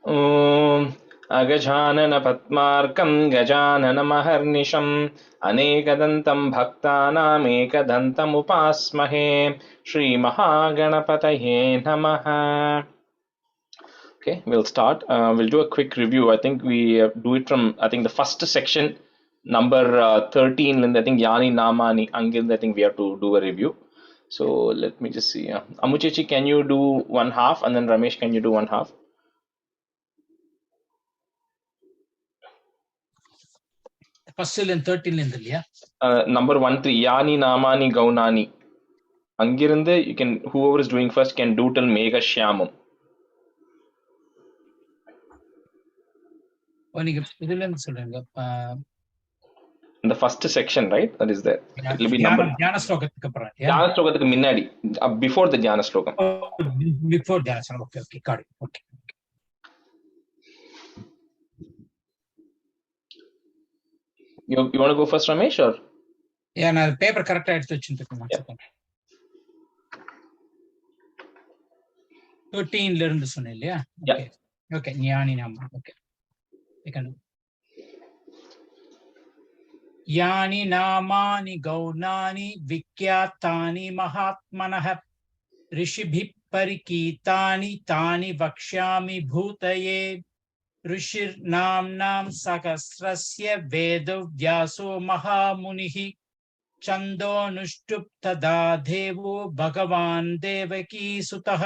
ॐ अगजाननपद्मार्कं गजाननमहर्निशम् अनेकदन्तं भक्तानामेकदन्तमुपास्महे श्रीमहागणपतये नमः. Okay, we'll start. We'll do a quick review. I think we do it from, I think, the first section, number 13, and I think Yani Namani Angil, I think we have to do a review. So let me just see. Amuchechi, can you do one half? And then Ramesh, can you do one half? First and 13 yeah. Number 1, 3, Yani Namani Gaunani. Angirinde, you can, whoever is doing first can do till Mega Shyamam. In the first section, right? That is there. It will be number. Dhyana slokathukku appuram. Dhyana slokathukku minnadi, before the Dhyana slokam. Oh, before Dhyana slokam. Okay, got it. Okay. You want to go first, Ramesh, or? Yeah, na paper correct eduthu vechindukku. 13 la irundhu sonna illaya? Okay. Okay, Jnani Nama. Okay. यानि नामानि गौणानि विख्यातानि महात्मनः ऋषिभिः परिकीर्तानि तानि वक्ष्यामि भूतये ऋषिर्नाम्नां सहस्रस्य वेदव्यासो महामुनिः छन्दोनुष्टुप् तदा देवो भगवान् देवकीसुतः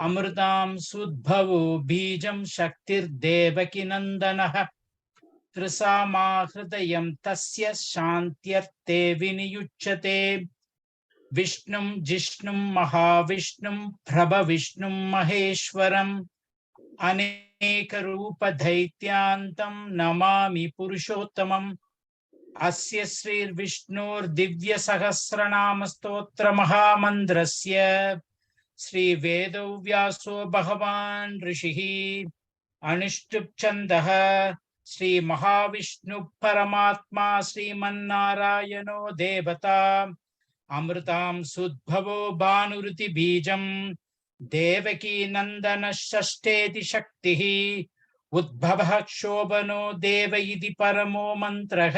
अमृतां सुद्भवो बीजं शक्तिर्देवकी नन्दनः त्रिसामाहृदयं तस्य शान्त्यर्थे विनियुच्यते विष्णुं जिष्णुं महाविष्णुं प्रभविष्णुं महेश्वरम् अनेकरूपदैत्यान्तं नमामि पुरुषोत्तमम् अस्य श्रीर्विष्णोर्दिव्यसहस्रनामस्तोत्रमहामन्त्रस्य श्रीवेदव्यासो भगवान् ऋषिः अनुष्टुप् छन्दः श्री महाविष्णु परमात्मा श्रीमन्नारायणो देवता अमृतां सुद्भवो भानुरुति बीजं देवकी नंदन षष्ठेति शक्तिः उद्भवः क्षोभनो देव इति परमो मंत्रः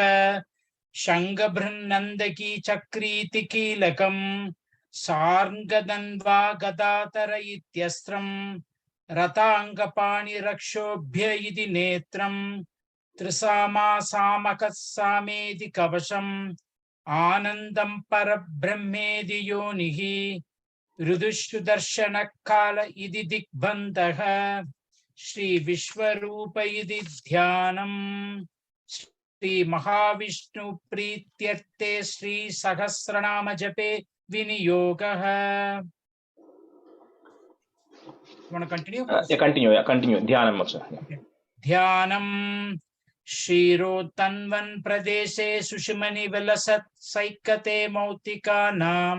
शंखबृहन्नन्दकी चक्रीति कीलकं सार्ङ्गदन्वा गदातर इत्यस्त्रं रतांगपाणिरक्षोभ्य इति नेत्रम् त्रिसामा सामकः सामेति कवशम् आनन्दं परब्रह्मेदि योनिः ऋदुषुदर्शन काल इति दिग्बन्धः श्री विश्वरूप इति ध्यानम् श्री महाविष्णु प्रीत्यर्थे श्री सहस्रनाम जपे विनियोगः. Want to continue? Continue. Dhyanam also. Okay. ध्यानं क्षीरोत्तन्वन् प्रदेशे सुषुमनि विलसत् सैकते मौक्तिकानां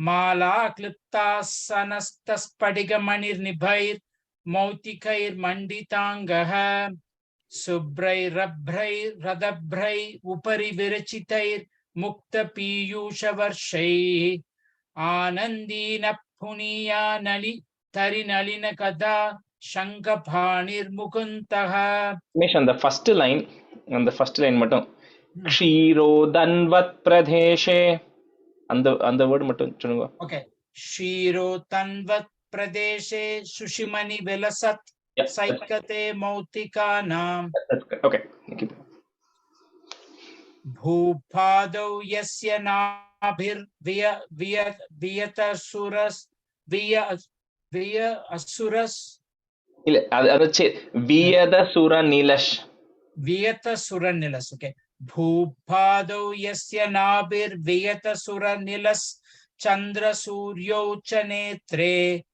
माला क्लिप्ताः सनस्तस्फटिकमणिर्निभैर् मौक्तिकैर्मण्डिताङ्गः शुभ्रैरभ्रैरदभ्रै उपरि विरचितैर् मुक्तपीयूषवर्षैः आनन्दीन पुनीया नलि तरिनलिन कदा शंखपाणिर्मुकुन्तः. On the first line, mattum kshirodanvat pradeshe, and the word mattum chununga. Okay, kshirodanvat pradeshe sushimani vilasat saikate mautikana. That's good. Okay, thank you. Bhupadau yasya nabhir viyata suras viya asuras Viyada Sura Nilash. Viyata Sura Nilas. Okay. Bhupado Yasya Nabir Viyata Sura Nilas Chandra Suryo Chanetre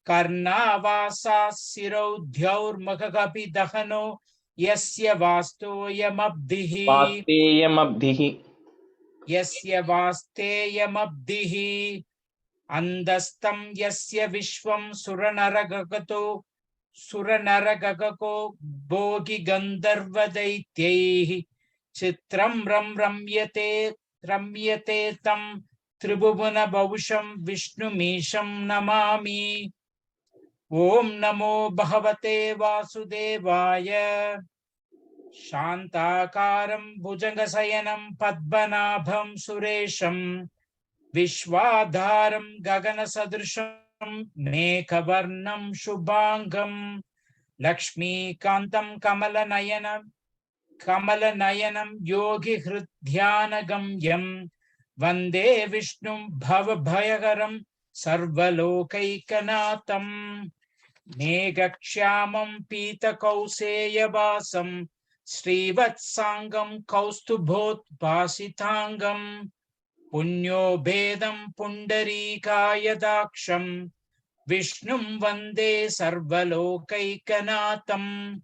Karnavasa Siro Dhyaur Makakapi Dahano Yasya Vasto Yamabdihi. Yasya Vaste Yamabdihi Andastam Yasya Vishwam Suranaragagato सुरनरगगको भोगि गंधर्वदैत्यैः चित्रं रम्यते तं त्रिभुवन बहुशं विष्णुमीशं नमामि. ॐ नमो भगवते वासुदेवाय। शान्ताकारं भुजगशयनं पद्मनाभं सुरेशं विश्वाधारं गगनसदृशं मेघवर्णं शुभांगं लक्ष्मीकान्तं कमलनयनं योगिहृद्ध्यानगम्यं वन्दे विष्णुं भवभयहरं सर्वलोकैकनाथं मेघश्यामं पीतकौसेयवासं श्रीवत्सांगं कौस्तुभोद्भासितांगं पुण्यो भेदं पुण्डरीकायदाक्षं विष्णुं वन्दे सर्वलोकैकनाथं।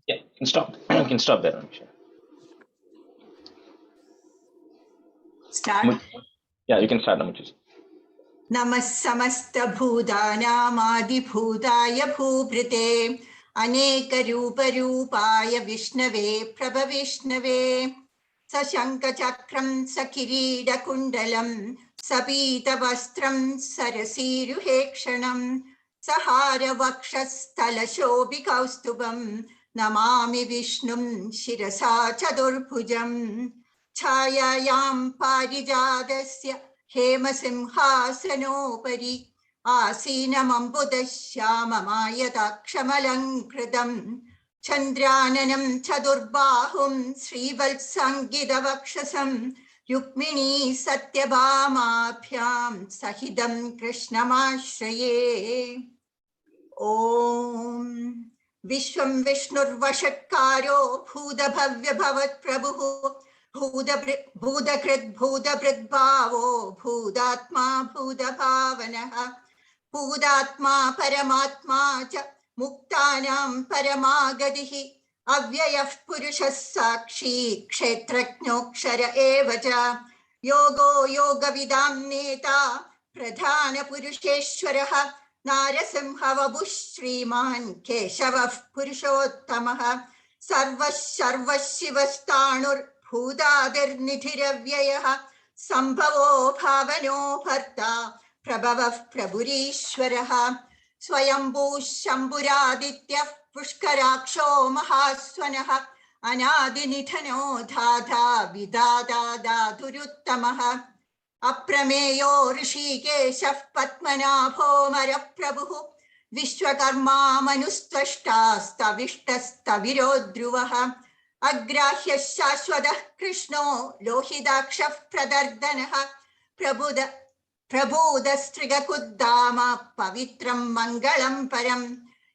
Yeah, you can stop. You can stop there. Start. Yeah, you can start. नमः समस्तभूतानामादिभूताय भूभृते अनेकरूपरूपाय विष्णवे प्रभविष्णवे सशङ्खचक्रं सकिरीटकुण्डलं सपीतवस्त्रं सरसीरुहेक्षणं सहारवक्षस्थलशोभिकौस्तुभं नमामि विष्णुं शिरसा चतुर्भुजम् छायायां पारिजातस्य हेमसिंहासनोपरि आसीनमम्बुदश्याममायताक्षमलङ्कृतम् चन्द्राननं चतुर्बाहुं श्रीवत्साङ्गितवक्षसं रुक्मिणी सत्यभामाभ्यां सहितं कृष्णमाश्रये। ॐ विश्वं विष्णुर्वषट्कारो भूतभव्यभवत्प्रभुः भूतकृद्भूतभृद्भावो भूतात्मा भूतभावनः भूतात्मा परमात्मा च मुक्तानां परमागतिः अव्ययः पुरुषः साक्षी क्षेत्रज्ञोऽक्षर एव च योगो योगविदां नेता प्रधानपुरुषेश्वरः नारसिंहवपुः श्रीमान् केशवः पुरुषोत्तमः सर्वः सर्वशिवस्ताणुर्भूतादिर्निधिरव्ययः सम्भवो भावनो भर्ता प्रभवः प्रभुरीश्वरः स्वयंभूः शम्भुरादित्यः पुष्कराक्षो महास्वनः अनादिनिधनो धाता विधाता धातुरुत्तमः अप्रमेयो ऋषिकेशः पद्मनाभो मरप्रभुः विश्वकर्मा मनुस्त्वष्टास्तविष्टस्तविरो ध्रुवः अग्राह्यः शाश्वतः कृष्णो लोहिताक्षः प्रदर्दनः प्रबोधस्त्रिगकुद्धाम पवित्रं मङ्गलं परम्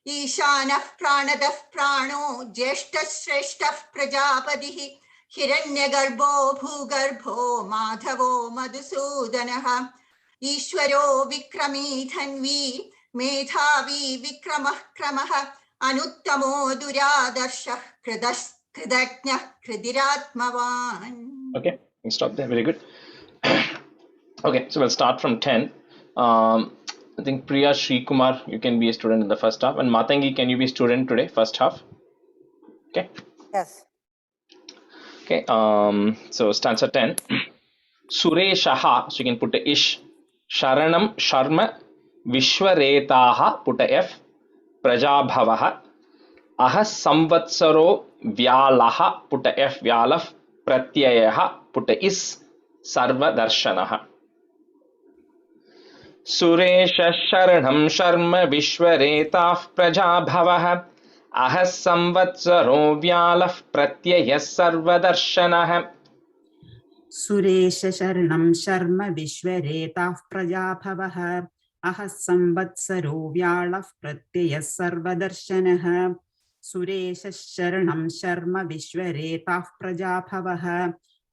ईशानः प्राणदः प्राणो ज्येष्ठः श्रेष्ठः प्रजापतिः हिरण्यगर्भो भूगर्भो माधवो मधुसूदनः ईश्वरो विक्रमी धन्वी मेधावी विक्रमः क्रमः अनुत्तमो दुरादर्शः कृतज्ञः कृतिरात्मवान्. Okay, you stop there. Very good. Okay, so we'll start from 10. I think Priya Sri Kumar, you can be a student in the first half, and Matangi, can you be a student today, first half? Okay. Yes. Okay. So stanza 10. Sureshaha, so you can put a ish. Sharanam Sharma Vishwaretaha, put a f. Prajabhavaha. Ahas Samvatsaro Vyalaha, put a f. Vyalaf. Pratyayaha, put a is. Sarva Darshanaha. Suresha Sharanam Sharma Vishwaretah Prajabhavaha. Ahas Samvatsaro Vyalaf. Pratyayah Sarva Darshanaha. सुरेश शरणं शर्म विश्वरेताः प्रजाभवः अहः संवत्सरो व्याळः प्रत्ययः सर्वदर्शनः सुरेश शरणं शर्म विश्वरेताः प्रजाभवः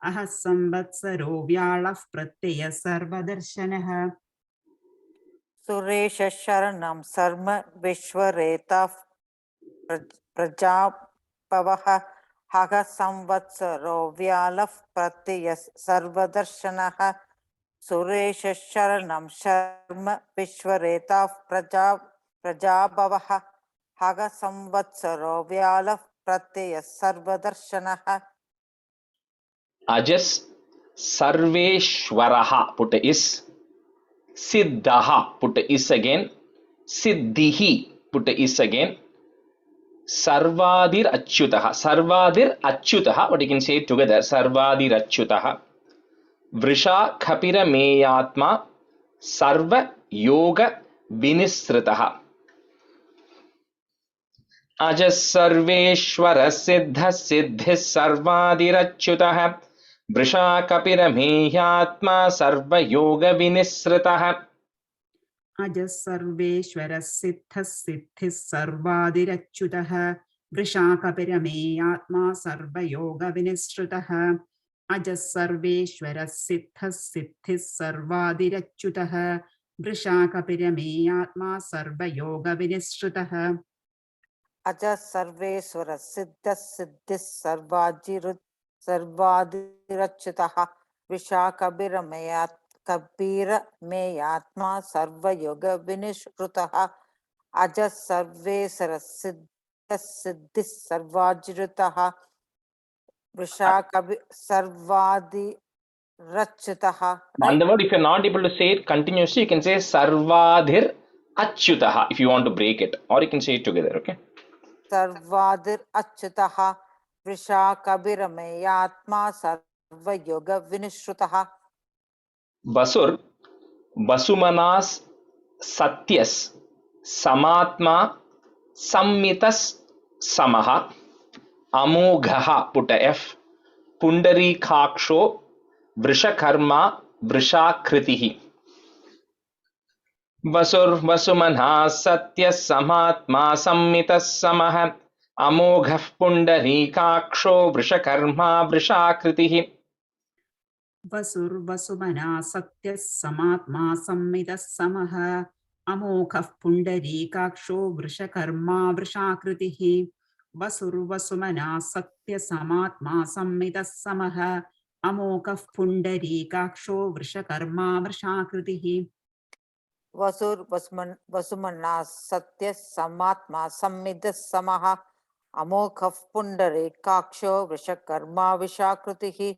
अहः संवत्सरो व्याळः प्रत्ययः सर्वदर्शनः सुरेश शरणं शर्म विश्वरेताः प्रजाभवः अहः संवत्सरो व्यालः प्रत्ययः सर्वदर्शनः सुरेश शरणं शर्म विश्वरेताः प्रजाभवः अहः संवत्सरो व्यालः प्रत्ययः सर्वदर्शनः Ajas Sarveshwaraha, put a is. Siddhaha, put a is again. Siddhihi, put a is again. Sarvadir Achyutaha. Sarvadir Achyutaha. What you can say together. Sarvadir Achyutaha. Vrisha Khapira Meyatma Sarva Yoga Vinisritaha. Ajas Sarveshwara Siddha Siddhis Sarvadirachyutah Vrisha Kapira Meyatma Sarva Yoga Vinisritaha. Ajas Sarveshwara Siddha Siddhis Sarvadirachyutah Vrisha Kapira Meyatma Sarva Yoga Vinisritaha. Ajas Sarveshwara Siddha Siddhis Sarvadirachyutah Vrisha Kapira Meyatma Sarva Yoga Vinisritaha. Aja Sarveswara Siddha Siddhis Sarvadirachyutaha Vishakabira Meyatma Sarva Yoga Vinishrutaha. Aja Sarveswara Siddha Siddhis Sarvadirachyutaha Vishakabira Sarvadirachyutaha. On the word, if you're not able to say it continuously, you can say Sarvadhir Achyutaha if you want to break it, or you can say it together, okay? Sarvadir Achyutaha Vrishakabira Meyatma Sarva Yoga Vinishrutaha. Basur Basumanas Satyas Samatma Sammitas Samaha Amoghaha put a F Pundari Kaksho Vrishakarma Vrishakritihi. Vasur Vasumanha Satya Samatma Sammitas Samaha Amoghah Pundari Kaksho Vrishakarma Vrishakritihi. Vasur Vasumana Satya Samatma Sammitas Samaha Amoghah Pundari Kaksho Vrishakarma Vrishakritihi. Vasur Vasumana Satya Samatma Sammitas Samaha Amoghah Pundari Kaksho Vrishakarma Vrishakritihi. Vasur Vasumana Satya Samatma Sammidas Samaha Amokha Pundare Kaksho Vrishakarma Vishakritihi.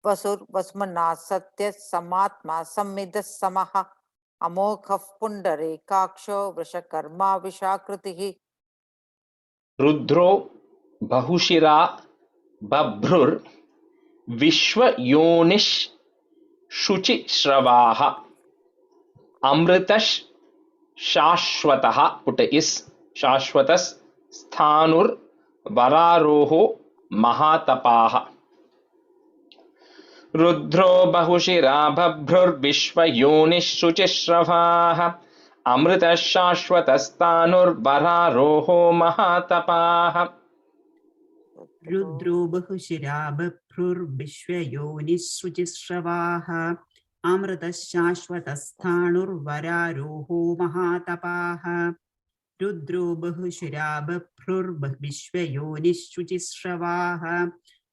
Vasur Vasumana Satya Samatma Sammidas Samaha Amokha Pundare Kaksho Vrishakarma Vishakritihi. Rudro Bahushira Babhrur Vishwa Yonish Shuchi Shravaha Amritash Shashwataha put a is Shashwatas Sthanur Vararoho Mahatapaha. Rudro Bahushira Babhrur Vishwa Yonish Shuchi Shravaha Amritash Shashwatas Sthanur Vararoho Mahatapaha. Rudro Bahushira Babhrur Vishwayonisruchisravaha Amritashashvatasthanur Vararoho Mahatapaha. Rudro Bahushira Babhrur Vishwayonisruchisravaha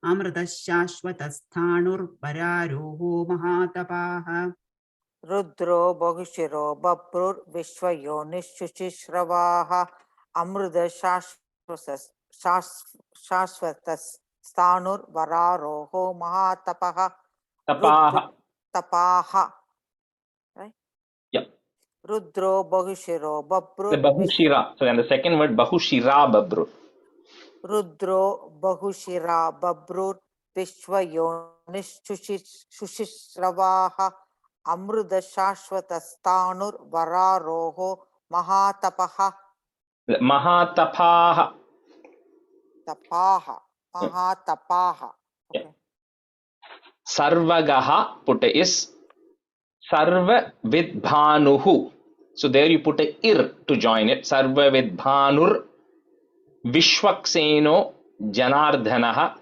Amritashashvatasthanur Vararoho Mahatapaha. Rudro Bahushiro Baprur Vishwayonishuchishravaha Amruda Shashvatas Stanur Vararoho Mahatapaha. Tapaha. Right? Yeah. Rudro Bahushiro Baprur. The Bahushira. So then the second word Bahushira Babru. Rudro Bahushira Babrur Vishwayonishuchishravaha Amruda Shashvatastanur Vararoho Mahatapaha. Mahatapaha. Tapaha. Mahatapaha. Okay. Sarvagaha put a is Sarva Vidbhanuhu. So there you put a ir to join it. Sarva Vidbhanur Vishwakseno Janardhanaha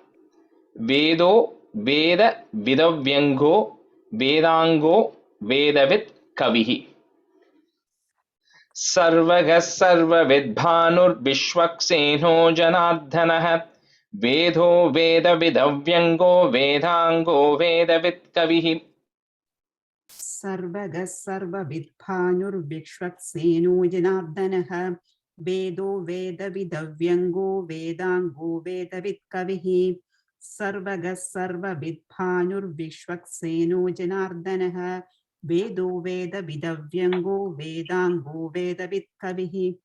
Vedo Veda Vidavyango Vedango Vedavit Kavihi. Sarvaga Sarva Vidbhanur Vishwakseno Janardhanaha Vedo Veda Vidavyango Vedango Vedavit Kavihi. Sarvaga Sarva Vidbhanur Vishwakseno Janardhanaha Vedo Veda Vidavyango Vedango Vedavit Kavihi. Sarvaga Sarva Vidbhanur Vishwakseno Janardhanaha Vedo Veda Vidavyango Vedango Vedavit Kavihi.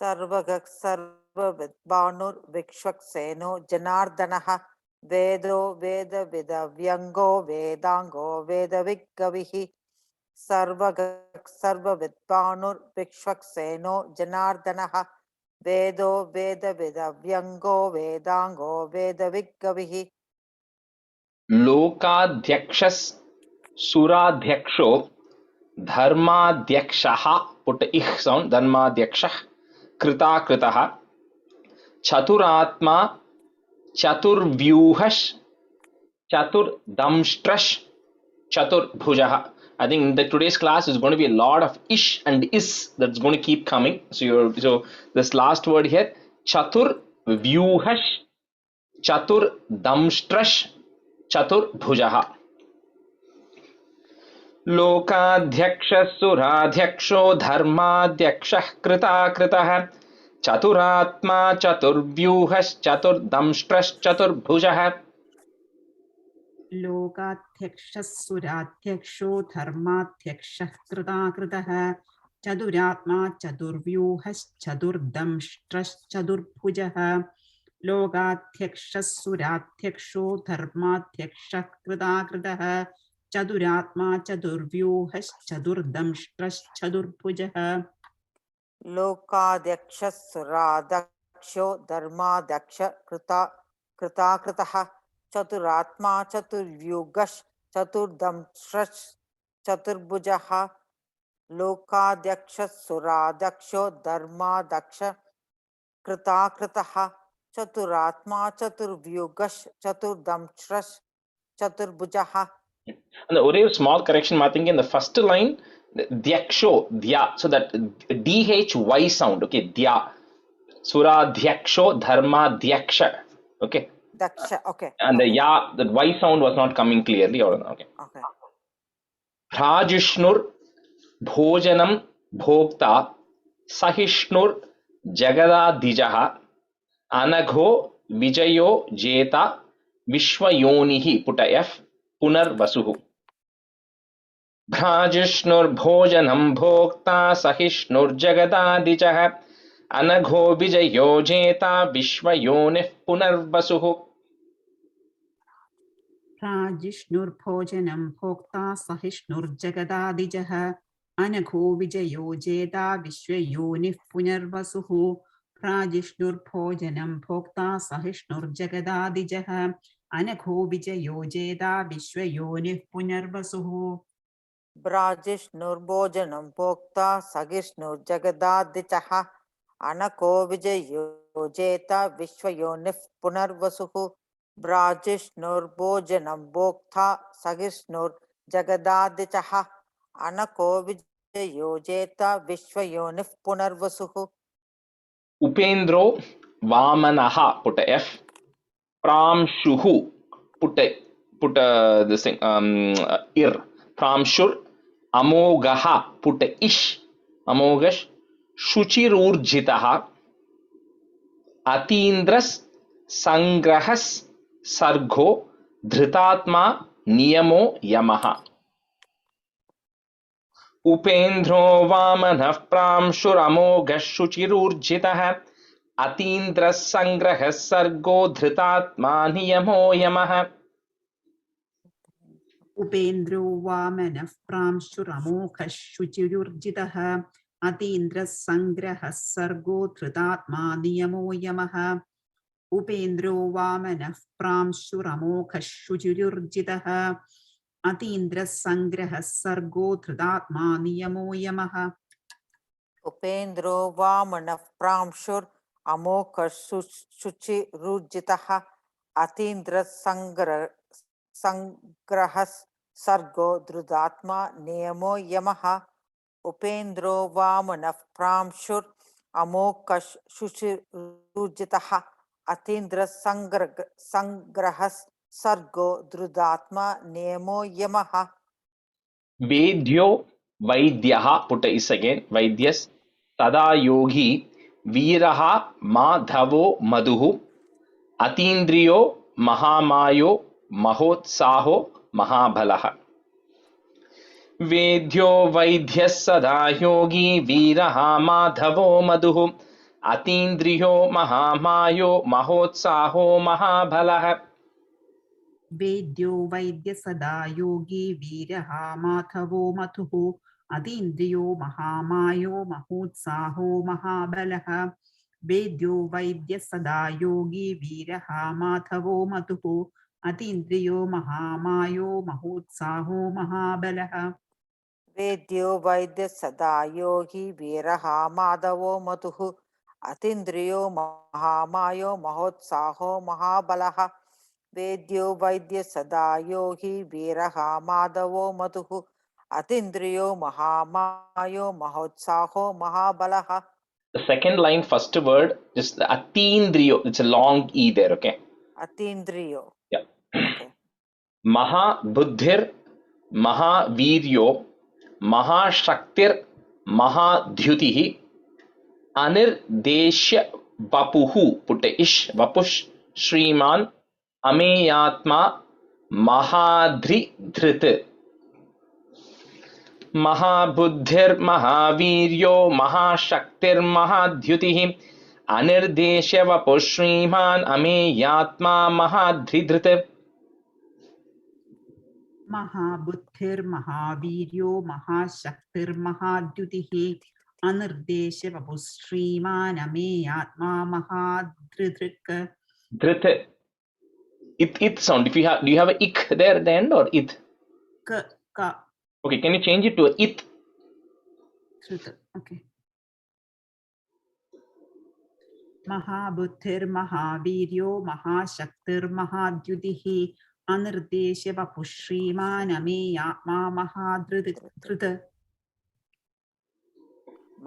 सर्वगः सर्वविद्वानुर्विश्वक्सेनो जनार्दनः वेदो वेदविदव्यङ्गो वेदाङ्गो वेदविग्गविः सर्वगः सर्वविद्वानुर्विश्वक्सेनो जनार्दनः वेदो वेदविदव्यङ्गो वेदाङ्गो वेदविग्गविः लोकाध्यक्षः सुराध्यक्षो धर्माध्यक्षः put इह sound धर्माध्यक्षः कृताकृतः चतुरात्मा चतुर्व्यूहः चतुर्दंष्ट्रः चतुर्भुजः. I think in the today's class is going to be a lot of ish and is that's going to keep coming. So this last word here, chatur vyuhash chatur damstrash chatur bhujah. लोकाध्यक्षः सुराध्यक्षो धर्माध्यक्षः कृताकृतः चतुरात्मा चतुर्व्यूहश्चतुर्दंष्ट्रश्चतुर्भुजः. लोकाध्यक्षः सुराध्यक्षो धर्माध्यक्षः कृताकृतः चतुरात्मा चतुर्व्यूहश्चतुर्दंष्ट्रश्चतुर्भुजः. लोकाध्यक्षः सुराध्यक्षो धर्माध्यक्षः कृताकृतः चतुरात्मा चतुर्व्यूहश्चतुर्दंष्ट्रश्चतुर्भुजः. लोकाध्यक्षः सुराध्यक्षो धर्माध्यक्ष कृताकृतः चतुरात्मा चतुर्व्यूहश्चतुर्दंष्ट्रश्चतुर्भुजः. लोकाध्यक्षः सुराध्यक्षो धर्माध्यक्ष कृताकृतः चतुरात्मा चतुर्व्यूहश्चतुर्दंष्ट्रश्चतुर्भुजः. And the only small correction I think in the first line, dhyaksho dhya, so that dhy sound, okay, dhya, suradhyaksho dharmadhyaksha, okay, Daksha, okay. and the ya, the y sound was not coming clearly, or okay. Okay. Rajishnur bhojanam bhokta sahishnur jagadadhijaha anagho vijayo jeta vishwayonihi put a f punarvasuhu. भ्राजिष्णुर्भोजनं भोक्ता सहिष्णुर्जगदादिजः अनघो विजयो जेता विश्वयोनिः पुनर्वसुः. प्राजिष्णुर्भोजनं भोक्ता सहिष्णुर्जगदादिजः अनघो विजयो जेता विश्वयोनिः पुनर्वसुः. प्राजिष्णुर्भोजनं भोक्ता सहिष्णुर्जगदादिजः अनघो विजयो जेता विश्वयोनिः पुनर्वसुः. ब्राजिष्णुर्भोजनं भोक्ता सहिष्णुर्जगदादिजः अनको विजयो जेता विश्वयोनिः पुनर्वसुः. ब्राजिष्णुर्भोजनं भोक्ता सहिष्णुर्जगदादिजः अनको विजयो जेता विश्वयोनिः पुनर्वसुः. उपेन्द्रो वामनः put a f प्रांशुः put this thing ir प्रांशुर अमोघः put a ish अमोघश शुचिरूर्जितः अतीन्द्रस् संग्रहस् सर्गो धृतात्मा नियमो यमः. उपेन्द्रो वामनः प्रांशुरमोघः शुचिरूर्जितः अतीन्द्रः संग्रहः सर्गो धृतात्मा नियमो यमः. उपेन्द्रो वामनः प्रांशुरमोघः शुचिरुर्जितः अतीन्द्रः संग्रहः सर्गो धृतात्मा नियमो यमः. उपेन्द्रो वामनः प्रांशुरमोघः शुचिरुर्जितः अतीन्द्रः संग्रहः सर्गो धृतात्मा नियमो यमः. उपेन्द्रो वामनः प्रांशुरमोघः शुचिरुर्जितः अतीन्द्रः संग्रहः सर्गो धृतात्मा नियमो यमः. उपेन्द्रो वामनः प्रांशुरमोघः शुचिरुर्जितः अतीन्द्रः संग्रहः सर्गो धृतात्मा नियमो यमः. वेद्यो वैद्यः put is again वैद्यस् तदा योगी वीरः माधवो मधुः अतीन्द्रियो महामायो महोत्साहो महाबलः. वेद्यो वैद्यः सदा योगी वीरः माधवो मधुः अतीन्द्रियो महामायो महोत्साहो महाबलः वेद्यो वैद्य सदा योगी वीरः माधवो मधुः अतीन्द्रियो महामायो महोत्साहो महाबलः वेद्यो वैद्य सदा योगी वीरः माधवो मधुः अतीन्द्रियो महामायो महोत्साहो महाबलः वेद्यो वैद्य सदा योगी वीरः माधवो मधुः अतीन्द्रियो महामायो महोत्साहो महाबलः वेद्यो वैद्य सदा योगी वीरः माधवो मधुः अतीन्द्रियो महामायो महोत्साहो महाबलः. The second line, first word, just the atindriyo. It's a long E there, okay? Atindriyo. Yeah. Okay. Maha buddhir, Maha viryo, Maha shaktir, Maha dhyutihi, Anirdeshya vapuhu, put a ish, vapush, Shriman, Ameyatma, Mahadri dhrit. महाबुद्धिर महावीर्यो महाशक्तिर महाद्युतिः अनिर्देश्य वपुः श्रीमान् अमेयात्मा महाधृधृत्. महाबुद्धिर महावीर्यो महाशक्तिर महाद्युतिः अनिर्देश्य वपुः श्रीमान् अमेयात्मा महाधृधृक्. Dhrit. It sound. If you have, do you have a ik there at the end or it? K ka. Okay, can you change it to a it? Okay. महाबुद्धिर महावीर्यो महाशक्तिर महाद्युतिः अनिर्देश्य वपुः श्रीमान् अमेयात्मा महाधृधृत्.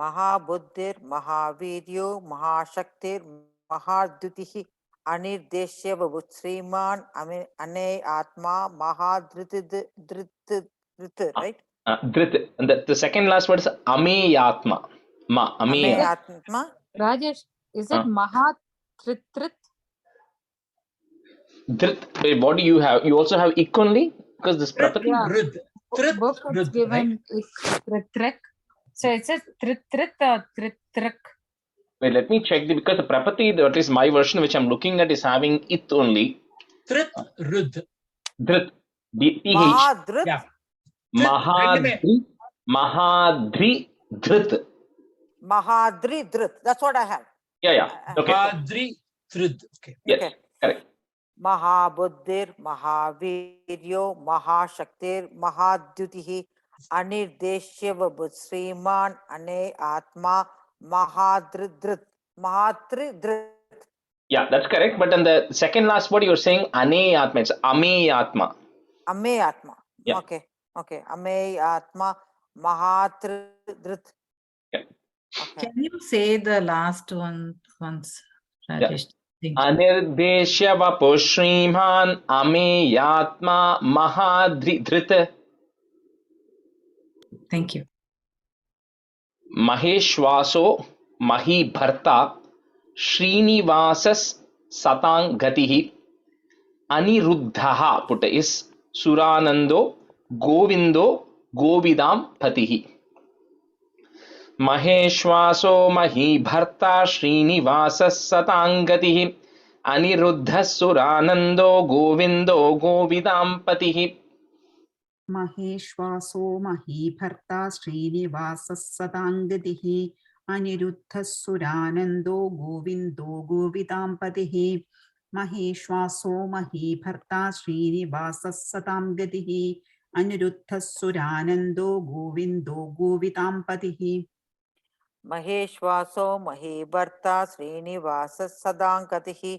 महाबुद्धिर महावीर्यो महाशक्तिर महाद्युतिः अनिर्देश्य वपुः श्रीमान् अमेयात्मा महाधृधृत्. Right? Dhrit. And the second last word is ameyatma. Ma, ameyatma. Rajesh, is it Mahatritrit? Dhrit. Wait, what do you have? You also have ik only? Because this prapati. Yeah. Trit. Book is given Tritrek. So it says Tritrit or Tritrek. Wait, let me check because the prapati, that is my version which I'm looking at, is having it only. Trit Rud. Dhrit. D-T-H. Mahadrit. Yeah. Mahadri. Mahadri Dhrit. Mahadri Dhrit. That's what I have. Yeah. Okay. Mahadri Trid. Okay. Yes. Okay. Correct. Mahabuddhir Mahaviryo Mahashaktir Mahadyutihi Anirdeshya Vabhut Sriman Ane Atma Mahadridrit. Mahadridrit. Yeah, that's correct. But in the second last word, you're saying ane atma. It's ame atma. Ame Atma. Yeah. Okay. Ame Atma Mahadridrit. Yeah. Okay. Can you say the last one once, Rajesh? Thank you. Anirdeshya vapuh shriman ame atma mahadridrit. Thank you. Maheshwaso mahi bharta Srinivasas satang gatihi aniruddhaha put is Suranando Govindo Govidam patihi. Maheshwaso mahi bharta Srinivasas satang gatihi aniruddhas Suranando Govindo Govidam patihi. महेश्वासो महीभर्ता श्रीनिवासः सदाङ्गतिः अनिरुद्धः सुरानन्दो गोविन्दो गोविदाम्पतिः. महेश्वासो महीभर्ता श्रीनिवासः सदाङ्गतिः अनिरुद्धः सुरानन्दो गोविन्दो गोविदाम्पतिः. Maheshwaso Mahibharta Srinivasa Sadankatihi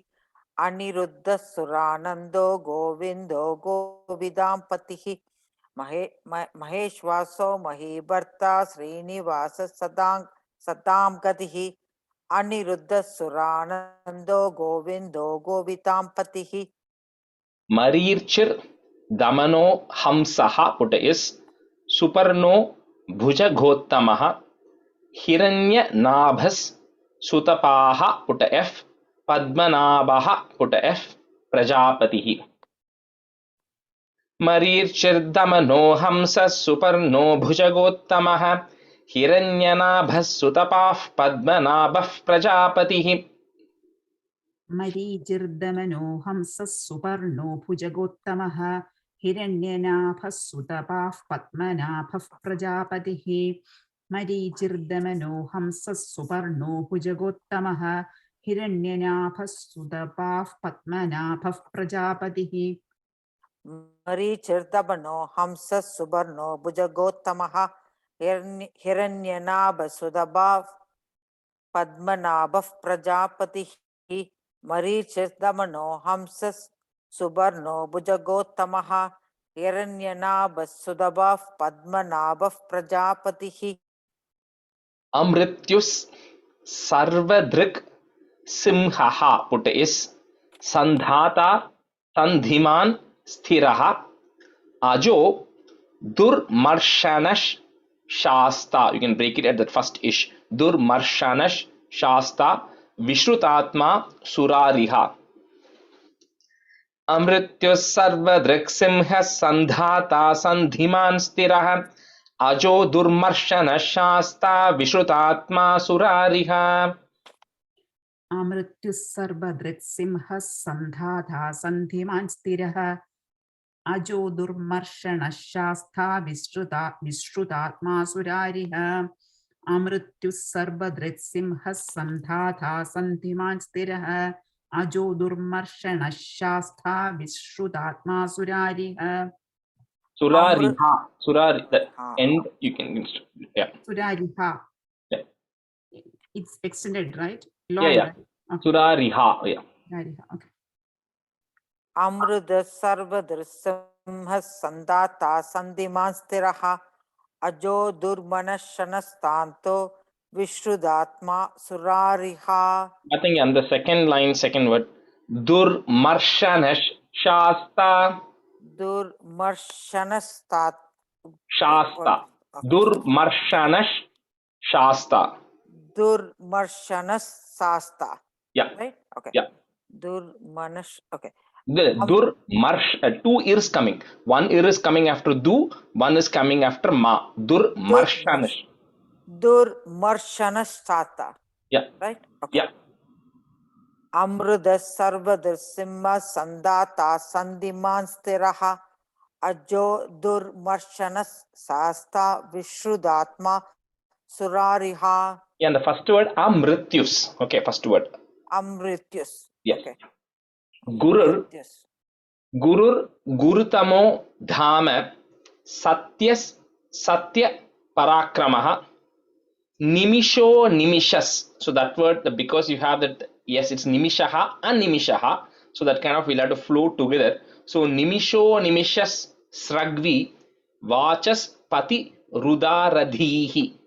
Aniruddha Suranando Govindo Govidampatihi. Maheshwaso Mahibharta Srinivasa Sadamgatihi Aniruddha Suranando Govindo Govidampatihi. Marirchir Damano Hamsaha put is Suparno Bhujagottamaha Hiranya Nabhas Sutapaha put F Padmanabhaha put F Prajapatihi. Marirchir Damano Hamsa Suparno Bhujagottamaha हिरण्यनाभः सुतपाः पद्मनाभः प्रजापतिः मरीचिर्दमनो हंसः सुपर्णो भुजगोत्तमः हिरण्यनाभः सुतपाः पद्मनाभः प्रजापतिः मरीचिर्दमनो हंसः सुपर्णो भुजगोत्तमः हिरण्यनाभः सुतपाः पद्मनाभः प्रजापतिः मरीचिर्दमनो हंसः सुपर्णो भुजगोत्तमः हिरण्यनाभसुदभा पद्मनाभः प्रजापतिः मरीचिर्दमनो हंसः सुपर्णो भुजगोत्तमः हिरण्यनाभसुदभा पद्मनाभः प्रजापतिः अमृत्युः सर्वदृक् सिंहः पुट इस् संधाता संधिमान् स्थिरः अजो दुर्मर्शनः शास्ता. You can break it at that first ish. दुर्मर्शनः शास्ता विश्रुतात्मा सुरारिहा. अमृत्युः सर्वदृक् सिंहः संधाता संधिमान् स्थिरः अजो दुर्मर्शनः शास्ता विश्रुतात्मा सुरारिहा. अमृत्युः सर्वदृक्सिंहः सन्धाता सन्धिमान् स्थिरः अजो दुर्मर्शनः शास्ता विश्रुतात्मा सुरारिः अमृत्युः सर्वदृक्सिंहः सन्धाता सन्धिमान् स्थिरः अजो दुर्मर्शनः शास्ता विश्रुतात्मा सुरारिः Surariha. Surari, the end you can, yeah. Surariha. Yeah. It's extended, right? Yeah, Long, yeah. right? Okay. Surariha, yeah. Surariha, okay. अमृत सर्वदृक्सिंहः सन्धाता सन्धिमान् स्थिरः अजो दुर्मर्शनस्तान्तो विश्रुतात्मा सुरारिः. I think on the second line, second word, Durmarshanash Shasta. दुर्मर्शनस्तात Shasta. Durmarshanash Shasta. दुर्मर्शनशास्ता. Yeah. Right? Okay. Yeah. Durmanash. Okay. The Durmarsh, two ears coming. One ear is coming after Du, one is coming after Ma. Durmarshanash. Durmarshanastatta. Yeah. Right? Okay. Yeah. Amruda sarvadrsimha sandata sandiman stiraha ajo durmarshanas sasta vishrudatma surariha. Yeah, and the first word Amrityus. Okay, first word. Amrityus. Yes. Okay. Gurur. Yes. Gurur Gurutamo Dhama Satyas Satya Parakramaha Nimisho Nimishas. So that word, because you have that, yes, it's Nimishaha and Nimishaha. So that kind of will have to flow together. So Nimisho Nimishas Sragvi Vachas Pati Rudaradhihi.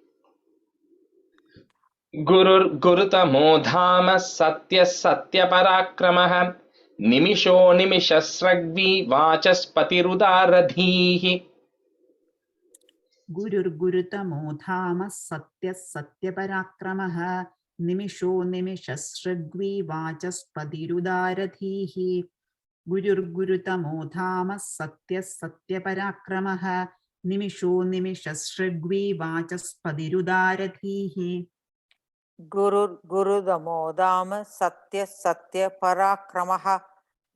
Gurur Gurutamo Dhama Satya Satya Parakramaha Nimisho Nimishasragvi Vachaspati Rudaradhihi. गुरुर्गुरुतमो धाम सत्य सत्यपराक्रमः निमिषो निमिषसृग्वी वाचस्पतिरुदारधीः गुरुर्गुरुतमो धाम सत्य सत्यपराक्रमः निमिषो निमिषसृग्वी वाचस्पतिरुदारधीः गुरुर्गुरुदमोदाम सत्य सत्य पराक्रमः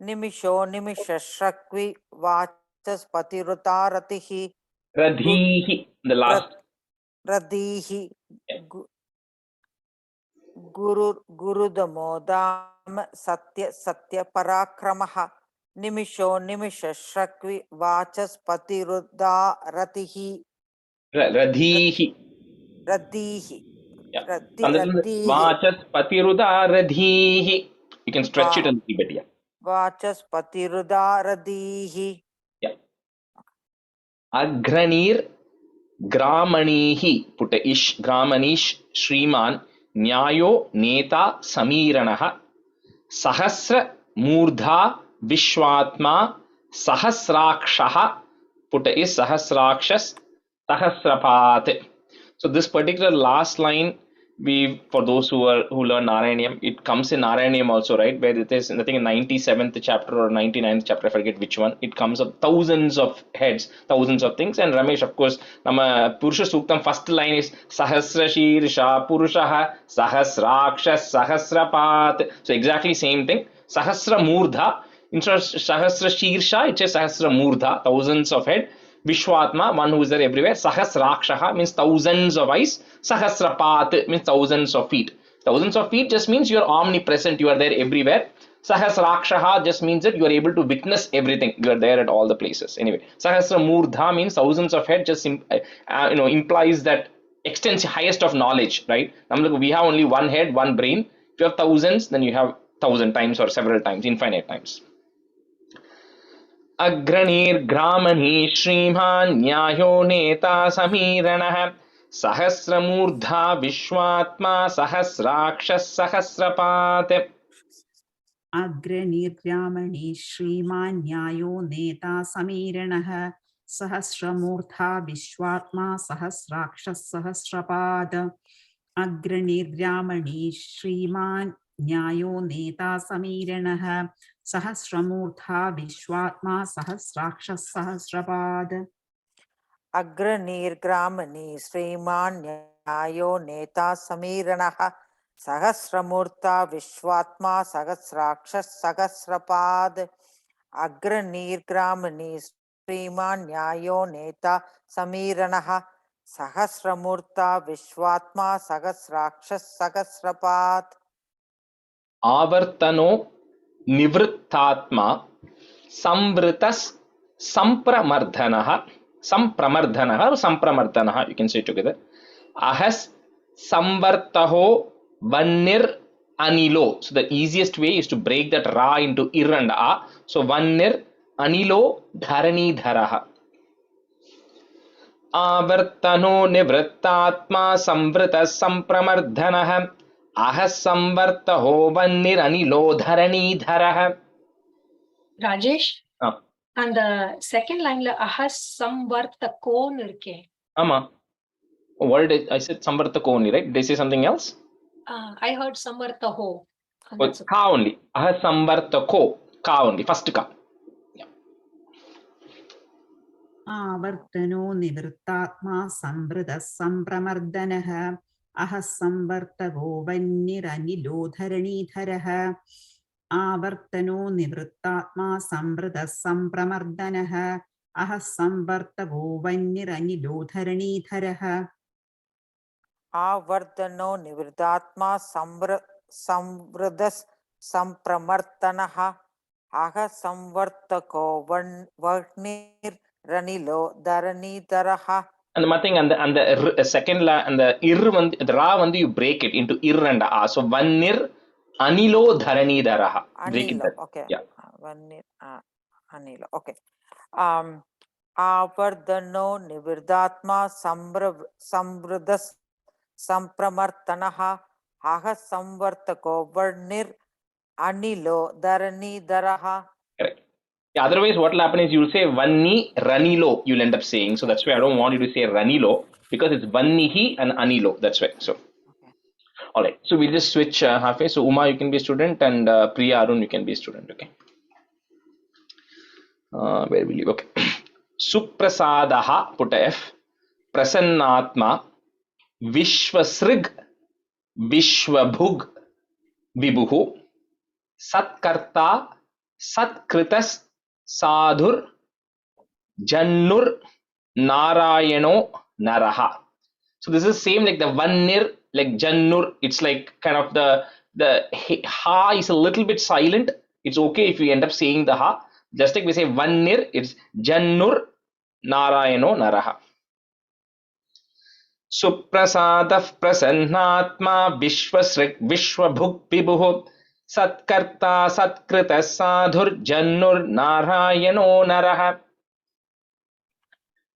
निमिषो निमिषश्रक्वि वाचस्पतिरुदारतिः Radhihi, the last. रदीहि गुरुर्गुरुदमोदाम सत्य सत्य पराक्रमः निमिषो निमिषश्रक्वि वाचस्पतिरुदारतिः Radhihi. रदीहि Yeah. रदीहि Vachaspati Rudaradhihi. You can stretch it a little bit, yeah. वाचस्पतिरुदारधीः. Yeah. Agranir Gramanihi, put a ish, Gramanish Shriman, Nyayo Neta Samiranaha, Sahasra Murdha Vishwatma, Sahasrakshaha, put a is Sahasrakshas, Sahasrapat. So this particular last line, for those who learn Narayaniam, it comes in Narayaniam also, right? Where it is, I think in 97th chapter or 99th chapter, I forget which one. It comes up thousands of heads, thousands of things. And Ramesh, of course, Nama Purusha Suktam first line is Sahasra Shirsha Purushaha Sahasrakshas Sahasrapat. So exactly same thing. Sahasra Murdha. Instead of Sahasra Shirsha, it says Sahasra Murdha, thousands of head. Vishwatma, one who is there everywhere. Sahasrakshaha means thousands of eyes. Sahasrapat means thousands of feet. Thousands of feet just means you are omnipresent, you are there everywhere. Sahasrakshaha just means that you are able to witness everything. You are there at all the places. Anyway, Sahasra Murdha means thousands of head, just implies that extends highest of knowledge, right? We have only one head, one brain. If you have thousands, then you have 1,000 times or several times, infinite times. अग्रणीर्ग्रामणी श्रीमान् न्यायो नेता समीरणः सहस्रमूर्धा विश्वात्मा सहस्राक्षः सहस्रपात् अग्रणीर्ग्रामणी श्रीमान् न्यायो नेता समीरणः सहस्रमूर्धा विश्वात्मा सहस्राक्षः सहस्रपाद अग्रणीर्ग्रामणी श्रीमान् न्यायो नेता समीरणः सहस्रमूर्धा विश्वात्मा सहस्राक्षः सहस्रपाद अग्रणीर्ग्रामणी श्रीमान् न्यायो नेता समीरणः सहस्रमूर्ता विश्वात्मा सहस्राक्षः सहस्रपाद अग्रणीर्ग्रामणी श्रीमान् न्यायो नेता समीरणः सहस्रमूर्ता विश्वात्मा सहस्राक्षः सहस्रपाद आवर्तनो निवृत्तात्मा संवृतस् संप्रमर्दनः संप्रमर्दनः or संप्रमर्दनः, you can say together. Ahas samvartaho vannir anilo. So the easiest way is to break that ra into ir and a. So vannir anilo dharani dharaha. Avartano nivrittatma samvritas sampramardanah ahas samvartaho vannir anilo dharani dharaha. Rajesh, and the second line la ahas samvartakon irke. Ama. What did I said samvartako only, right? Did I say something else? I heard samvartaho. Oh, ka only. Ahas samvartako. Ka only. First ka. आवर्तनो निवृत्तात्मा संवृतः संप्रमर्दनः अहः संवर्तको वह्निरनिलो धरणीधरः आवर्तनो निवृत्तात्मा संवृतः संप्रमर्दनः अहः संवर्तको वह्निरनिलो धरणीधरः आवर्तनो निवृत्तात्मा संवृतः संप्रमर्दनः अहः संवर्तको वह्निरनिलो धरणीधरः. And nothing and the second la and the ir the ra vandu you break it into ir and a. So vannir anilo dharani dharaha. Break it. Okay. Yeah. Vannir anilo. Okay. Avardhano nivirdatma samvrudas sampramartanaha aha samvartako vannir anilo dharani dharaha. Correct. Yeah, otherwise what will happen is you'll say vanni ranilo, you'll end up saying. So that's why I don't want you to say ranilo, because it's vannihi and anilo. That's why. So Okay. all right, so we'll just switch halfway. So Uma, you can be a student, and Priya Arun, you can be a student. Okay. Where will you? Okay. Suprasadaha, put a F. Prasannatma Vishwasrig Vishwabhug Vibhuhu Satkarta Satkritas Sadhur Jannur Narayano Naraha. So this is same like the Vannir, like Jannur. It's like kind of the ha is a little bit silent. It's okay if you end up saying the ha. Just like we say Vannir, it's Jannur Narayano Naraha. Suprasadav Prasannatma Vishwasrik Vishwabhuk Vibhuhu Satkarta Satkrita Sadhur Jannur Narayano Naraha.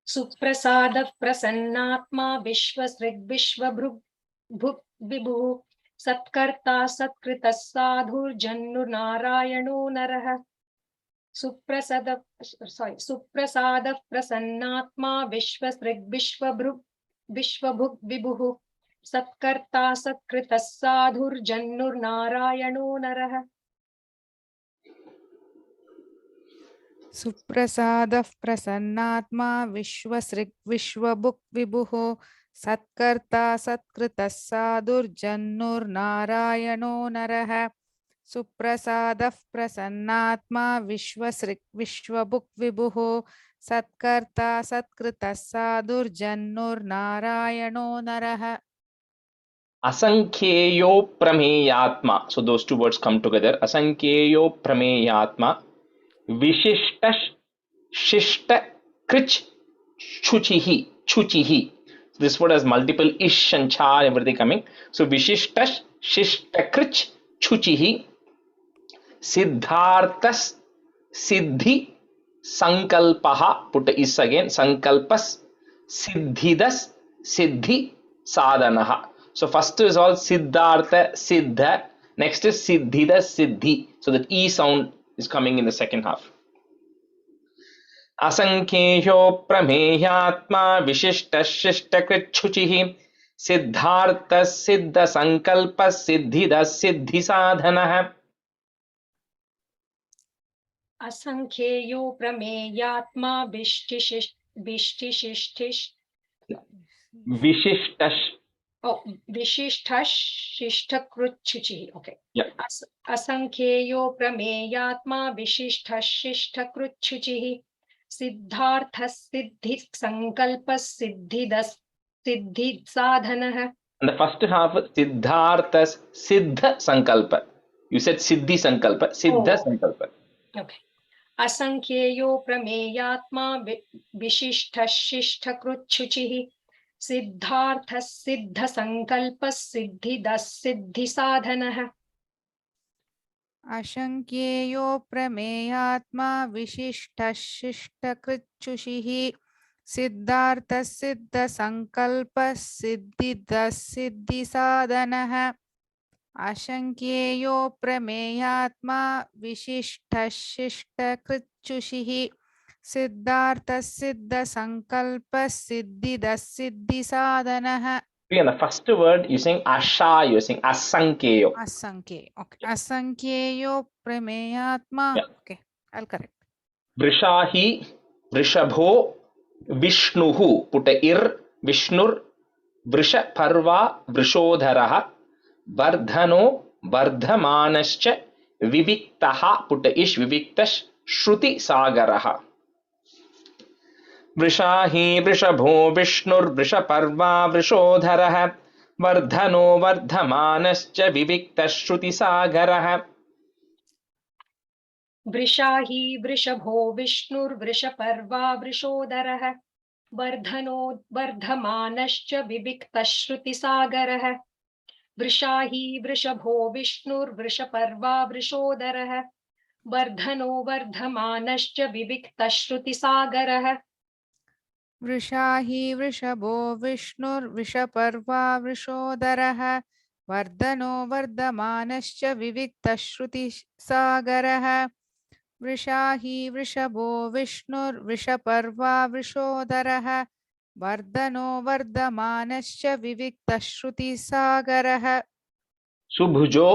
Suprasada prasannatma vishwasrig vishwabhrug vibhu satkarta satkrita sadhur jannur narayano naraha. Suprasada prasannatma vishwasrig vishwabhrug vibhu सत्कर्ता सत्कृतः साधुर्जन्नुर्नारायणो नरः सुप्रसादः प्रसन्नात्मा विश्वभुक् विभुः सत्कर्ता सत्कृतः साधुर्जन्नुर्नारायणो नरः सुप्रसादः प्रसन्नात्मा विश्वभुक् विभुः सत्कर्ता सत्कृतः साधुर्जन्नुर्नारायणो नरः Asankheyo Prameyatma. So those two words come together. Asankheyo Prameyatma. Vishishtash Shishta Krich Chuchihi. Chuchihi. So this word has multiple ish and cha and everything coming. So Vishishtash Shishta Krich Chuchihi. Siddhartas Siddhi Sankalpaha. Put is again. Sankalpas Siddhidas Siddhi Sadhanaha. So first is all Siddhartha, Siddha. Next is Siddhida, Siddhi. So that E sound is coming in the second half. Asankheyo Prameyatma Vishishta Shishta Krichuchihi Siddhartha Siddha Sankalpa Siddhida Siddhi Sadhanaha. असंख्येयो प्रमेयात्मा Vishishtash. Oh, Vishishtashishthakrutchuchi. Okay. Yeah. Asankheyo prameyatma Vishishtashishthakrutchuchi. Siddharthas siddhi sankalpas siddhidas siddhi sadhanah. And the first half, Siddharthas Siddha Sankalpa. You said Siddhi Sankalpa, Siddha Sankalpa. Okay. Asankheyo prameyatma Vishishtashishthakrutchuchi. Siddharthas siddha sankalpas siddhidas siddhi sadhanah. असंख्येयो प्रमेयात्मा विशिष्टशिष्टकृच्छुषिः सिद्धार्थसिद्धसङ्कल्पसिद्धिदसिद्धिसाधनः असंख्येयो प्रमेयात्मा विशिष्टशिष्टकृच्छुषिः सिद्धार्थसिद्धसङ्कल्पसिद्धिदसिद्धिसाधनः. In the first word, you saying Asha, you saying Asankheyo. Asankheyo. Okay. Asankheyo Prameyatma. Yeah. Okay. I'll correct. Vrishahi, Vrishabho, Vishnuhu. Put a ir, Vishnur, Vrisha Parva, Vrishodharaha, Vardhano, Vardhamanascha, Viviktaha. Put a ish, Viviktash, Shruti Sagaraha. वृषाहि वृषभो विष्णुर्वृषपर्वा वृषोधरः वर्धनो वर्धमानश्च विविक्तश्रुतिसागरः. वृषाहि वृषभो विष्णुर्वृषपर्वा वृषोदरः वर्धनो वर्धमानश्च विविक्तश्रुतिसागरः. वृषाहि वृषभो विष्णुर्वृषपर्वा वृषोदरः वर्धनो वर्धमानश्च विविक्तश्रुतिसागरः. वृषाहि वृषभो विष्णुर्वृषपर्वा वृषोदरः वर्धनो वर्धमानश्च विविक्तश्रुतिसागरः. वृषाहि वृषभो विष्णुर्वृषपर्वा वृषोदरः वर्धनो वर्धमानश्च विविक्तश्रुतिसागरः. सुभुजो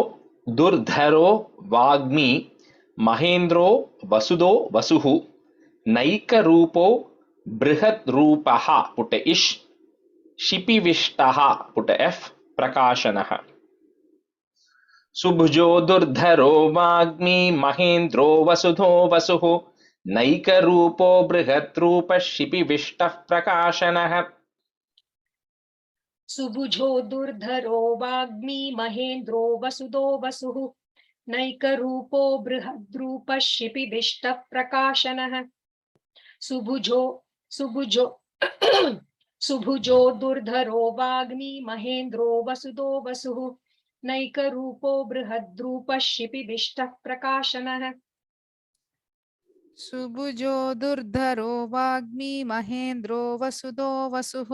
दुर्धरो वाग्मी महेन्द्रो वसुदो वसुः नैकरूपो बृहद्रूपः. पुट इश शिपिविष्टः. पुट एफ प्रकाशनः. सुभुजो दुर्धरो वाग्मी महेन्द्रो वसुधो वसुः नैकरूपो बृहद्रूपः शिपिविष्टः प्रकाशनः. सुभुजो दुर्धरो वाग्मी महेन्द्रो वसुदो वसुः नैकरूपो बृहद्रूपः शिपिविष्टः प्रकाशनः. सुभुजो दुर्धरो वाग्मी महेन्द्रो वसुदो वसुः नैकरूपो बृहद्रूपः शिपिविष्टः प्रकाशनः. सुभुजो दुर्धरो वाग्मी महेन्द्रो वसुदो वसुः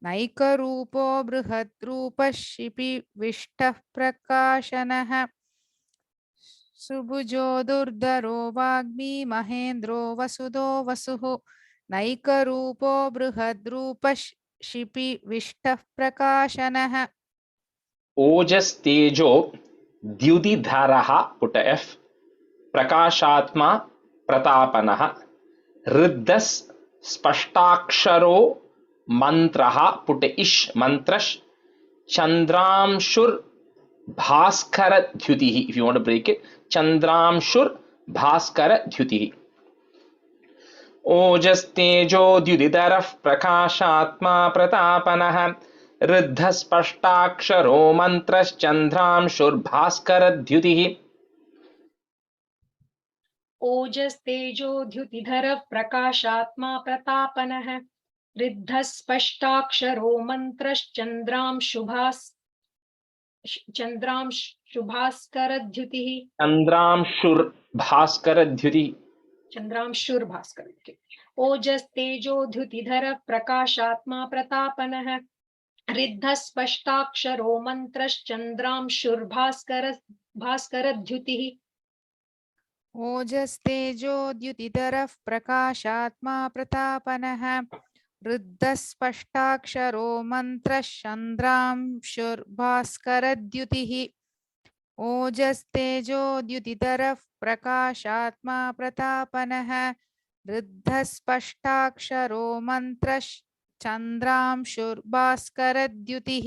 नैकरूपो बृहद्रूपः शिपिविष्टः प्रकाशनः. सुभुजो दुर्धरो वाग्मी महेन्द्रो वसुदो वसुः नैकरूपो बृहद्रूपः क्षिपिविष्टः प्रकाशनः ओजस्तेजो द्युतिधरः पुट एफ प्रकाशात्मा प्रतापनः ऋद्धस् स्पष्टाक्षरो मंत्रः पुट इश मंत्रश चंद्रांशुर Bhaskar द्युतिः if you want to break it चंद्रांशुर Bhaskar द्युतिः ओजस्तेजो द्युतिधरः प्रकाशात्मा प्रतापनः ऋद्धस्पष्टाक्षरो मन्त्रश्चन्द्रांशुर्भास्करद्युतिः ओजस्तेजो द्युतिधरः प्रकाशात्मा प्रतापनः ऋद्धस्पष्टाक्षरो मन्त्रश्चन्द्रांशुभास्करद्युतिः चन्द्रांशुर्भास्करद्युतिः चन्द्रांशुर्भास्करद्युतिः ओजस्तेजो द्युतिधरः प्रकाशात्मा प्रतापनः ऋद्धस्पष्टाक्षरो मन्त्रश्चन्द्रांशुर्भास्करद्युतिः ओजस्तेजो द्युतिधरः प्रकाशात्मा प्रतापनः ऋद्धस्पष्टाक्षरो मन्त्रश्चन्द्रांशुर्भास्करद्युतिः ओजस्तेजो द्युतिधरः प्रकाशात्मा प्रतापनः ऋद्धस्पष्टाक्षरो मन्त्रश्चन्द्रांशुर्भास्करद्युतिः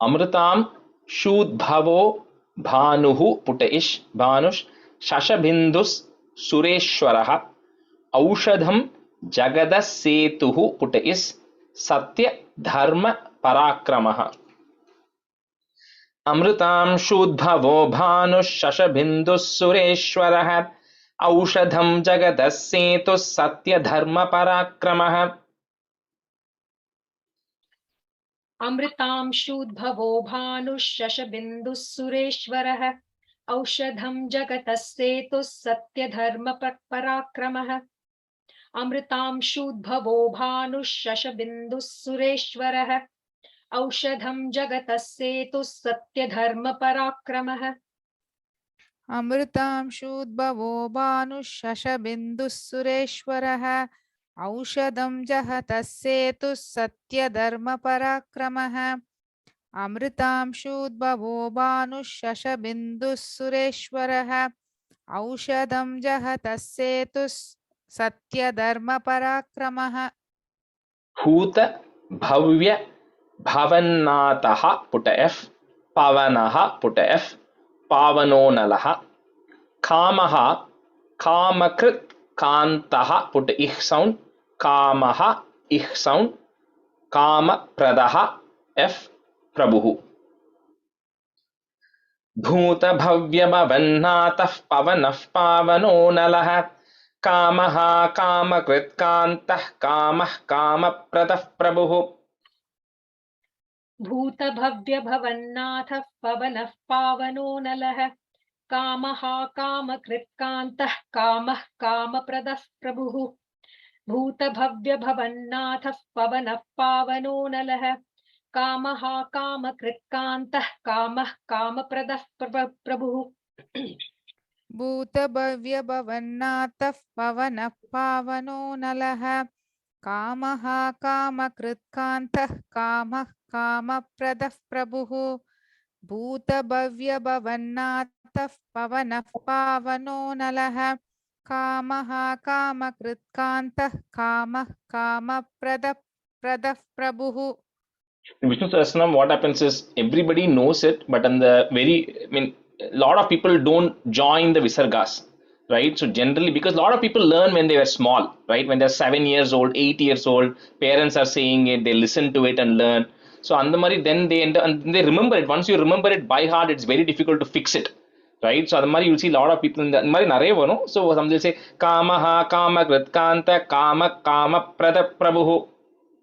अमृतां शूद्भवो भानुः पुट इश भानुष शशबिन्दुस् सुरेश्वरः औषधं जगदसेतुः पुट इस सत्य धर्म पराक्रमः अमृतां शूद्भवो भानुः शशबिन्दुः सुरेश्वरः औषधं जगदसेतुः सत्य धर्म पराक्रमः अमृतां शूद्भवो भानुः शशबिन्दुः सुरेश्वरः औषधं जगतः सेतुः सत्यधर्म पराक्रमः अमृतां शूद्भवो भानुः शशबिन्दुः सुरेश्वरः औषधं जगतः सेतुः सत्यधर्म पराक्रमः अमृतां शूद्भवो भानुः शशबिन्दुः सुरेश्वरः औषधं जगतः सेतुः सत्यधर्मपराक्रमः अमृतां शूद्भवो भानुः शशबिन्दुः सुरेश्वरः औषधं जगतः सेतुः सत्यधर्मपराक्रमः भूत भव्य भवन्नाथः पुट एफ पवनः पुट एफ पावनो नलः कामः कामकृत् कान्तः पुट इह साउंड कामः इह साउंड कामप्रदः एफ प्रभुः भूत भव्य भवन्नाथः पवनः पावनो नलः कामः कामकृत् कान्तः कामः कामप्रदः प्रभुः भूतभव्य भवन्नाथः पवनः पावनो नलः कामः कामकृत्कान्तः कामः कामप्रदः प्रभुः भूतभव्य भवन्नाथः पवनः पावनो नलः कामः कामकृत्कान्तः कामः कामप्रदः प्रभुः भूतभव्य भवन्नाथः पवनः पावनो नलः कामः कामकृत्कान्तः कामः कामप्रदः प्रभुः भूतभव्य भवन्नाथः पवनः पावनो नलः कामः कामकृत्कान्तः कामः कामप्रदः प्रभुः. In Vishnu Sahasranam, what happens is everybody knows it, but in the a lot of people don't join the Visargas, right? So generally, because a lot of people learn when they were small, right? When they're 7 years old, 8 years old, parents are saying it, they listen to it and learn. So Andamari, then they remember it. Once you remember it by heart, it's very difficult to fix it, right? So Andamari, you'll see a lot of people in the no? So some will say Kamaha Kamakrit Kanta Kama Kama Prada Prabhu,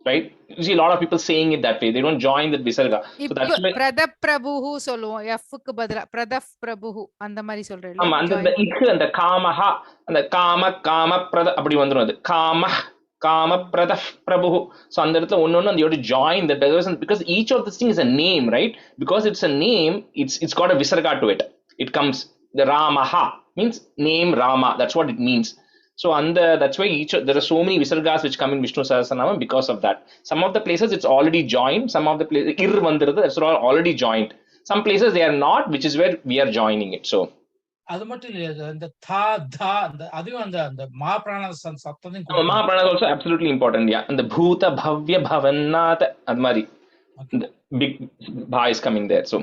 right? You see a lot of people saying it that way. They don't join that Visarga. So that's why Pradap Prabhu solluvom. F-க்கு பதிலா Pradap Prabhu அந்த மாதிரி சொல்றேன். ஆமா அந்த இக்கு அந்த காமஹ அந்த காம பிரத அப்படி வந்துரும் அது காம பிரத பிரபு. So அந்த இடத்துல ஒண்ணு அந்த you have to join that because each of this thing is a name, right? Because it's a name, it's got a visarga to it. It comes the Ramaha means name Rama. That's what it means. So that's why there are so many visargas which come in Vishnu Sahasranama because of that. Some of the places it's already joined, some of the places ir vandirudhu, that's all already joined. Some places they are not, which is where we are joining it. So அது மட்டும் இல்லையா இந்த தா தா அந்த அதுவும் அந்த அந்த மா பிராண சப்தத்தையும் கொடுக்கணும். Mahaprana is also absolutely important. Yeah, and the Bhuta Bhavya Bhavannata Admari. The big Bha is coming there. So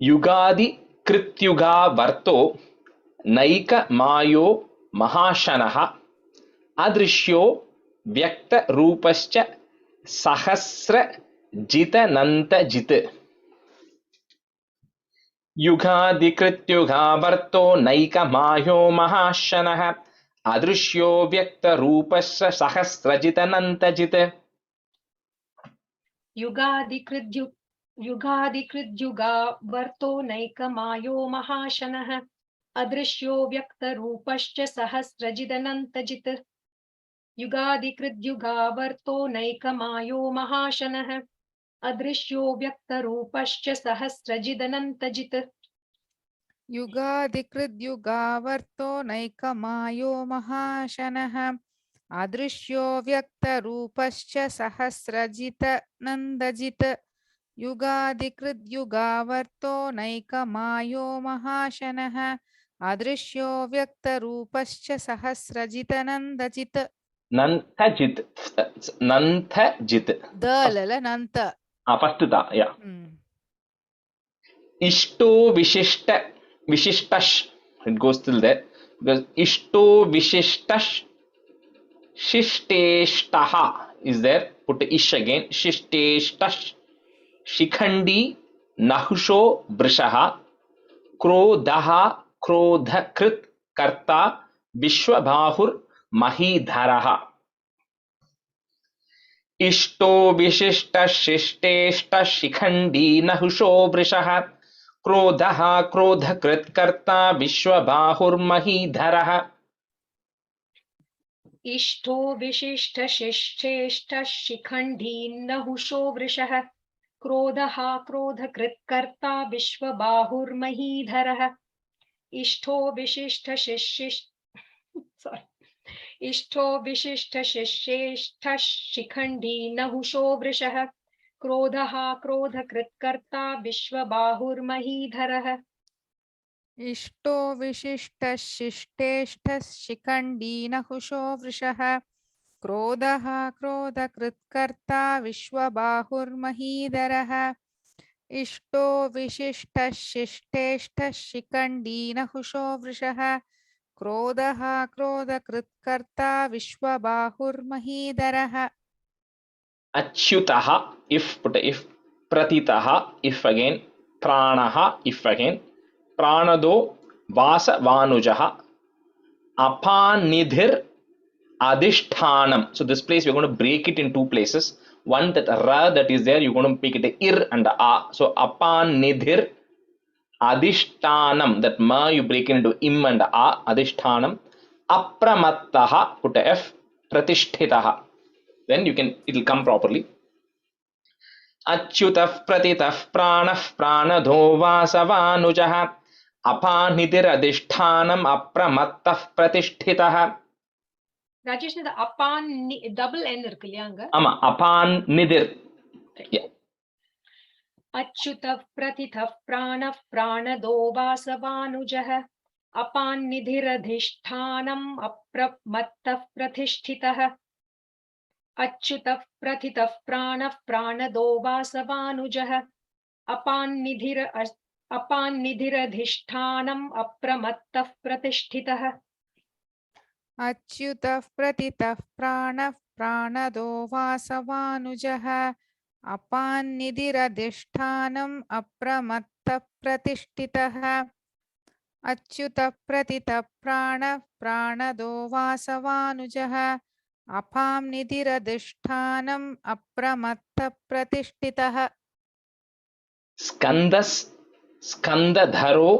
Yugadi Krityuga Varto Naika Mayo Mahashanaha Adrishyo Vyakta Rupascha Sahasra Jita Nanta Jita. युगादिकृत्युगा वर्तो नैकमायो महाशनः अदृश्यो व्यक्तरूपस्य सहस्रजितनन्तजित्. युगादिकृद्युगा वर्तो नैकमायो महाशनः अदृश्यो व्यक्तरूपश्च सहस्रजिदनन्तजित्. युगादिकृद्युगा वर्तो नैकमायो महाशनः अदृश्यो व्यक्तरूपश्च सहस्रजिदनन्तजित्. युगादिकृद्युगावर्तो नैकमायो महाशनः अदृश्यो व्यक्तरूपश्च सहस्रजितनन्दजित्. युगादिकृद्युगावर्तो नैकमायो महाशनः अदृश्यो व्यक्तरूपश्च सहस्रजितनन्दजित्. Nantajit. Nantajit. दलल नन्त. First da, yeah. Ishto Vishishtash. It goes till there. Because Ishto Vishishtash Shishteshtaha is there. Put the ish again. Shishteshtash Shikhandi Nahusho Brishaha Krodaha Krodhakrit Karta Vishwabhahur Mahidharaha. इष्टो विशिष्ट शिष्टेष्ट शिखंडी नहुषो वृषः क्रोधः क्रोधकृत्कर्ता विश्वबाहुर्महीधरः. इष्टो विशिष्ट शिष्टेष्ट शिखंडी नहुषो वृषः क्रोधः क्रोधकृत्कर्ता विश्वबाहुर्महीधरः. इष्टो विशिष्ट इष्टो विशिष्ट शिष्येष्ठ शिखंडी नहुषो वृषः क्रोधः क्रोधकृत्कर्ता विश्वबाहुर्महीधरः. इष्टो विशिष्ट शिष्टेष्ठ शिखंडी नहुषो वृषः क्रोधः क्रोधकृत्कर्ता विश्वबाहुर्महीधरः. इष्टो विशिष्ट शिष्टेष्ठ शिखंडी नहुषो वृषः क्रोधः क्रोधकृत्कर्ता विश्वबाहुर्महीधरः. Achyutaha if put if pratitaha if again pranaha if again pranado vasa vanujaha apanidhir adhishthanam. So this place we're going to break it in two places. One, that ra that is there, you're going to make it a ir and a a. So apanidhir adhishthanam, that ma you break it into im and a, adhishthanam. Apramattaha put a f pratisthitaha. Then you can, it will come properly. Achyutah pratitah pranah pranadho vasavanujah apanidhir adhishthanam apramattah pratisthitah. Rajesh, the apan double n irukku illaya anga? Ama apanidhir. Yeah. Achyutah pratitah pranah pranado vasavanujah apanidhir adhishthanam apramattah pratisthitah. Achyutah pratitah pranah pranado vasavanujah apanidhir adhishthanam apramattah pratisthitah. अच्युतः प्रतितः प्राणः प्राणदो वासवानुजः अपान्निधिरधिष्ठानम् अप्रमत्तः प्रतिष्ठितः. अच्युतः प्रतितः प्राणः प्राणदो वासवानुजः अपान्निधिरधिष्ठानम् अप्रमत्तः प्रतिष्ठितः. Skandas skandadharo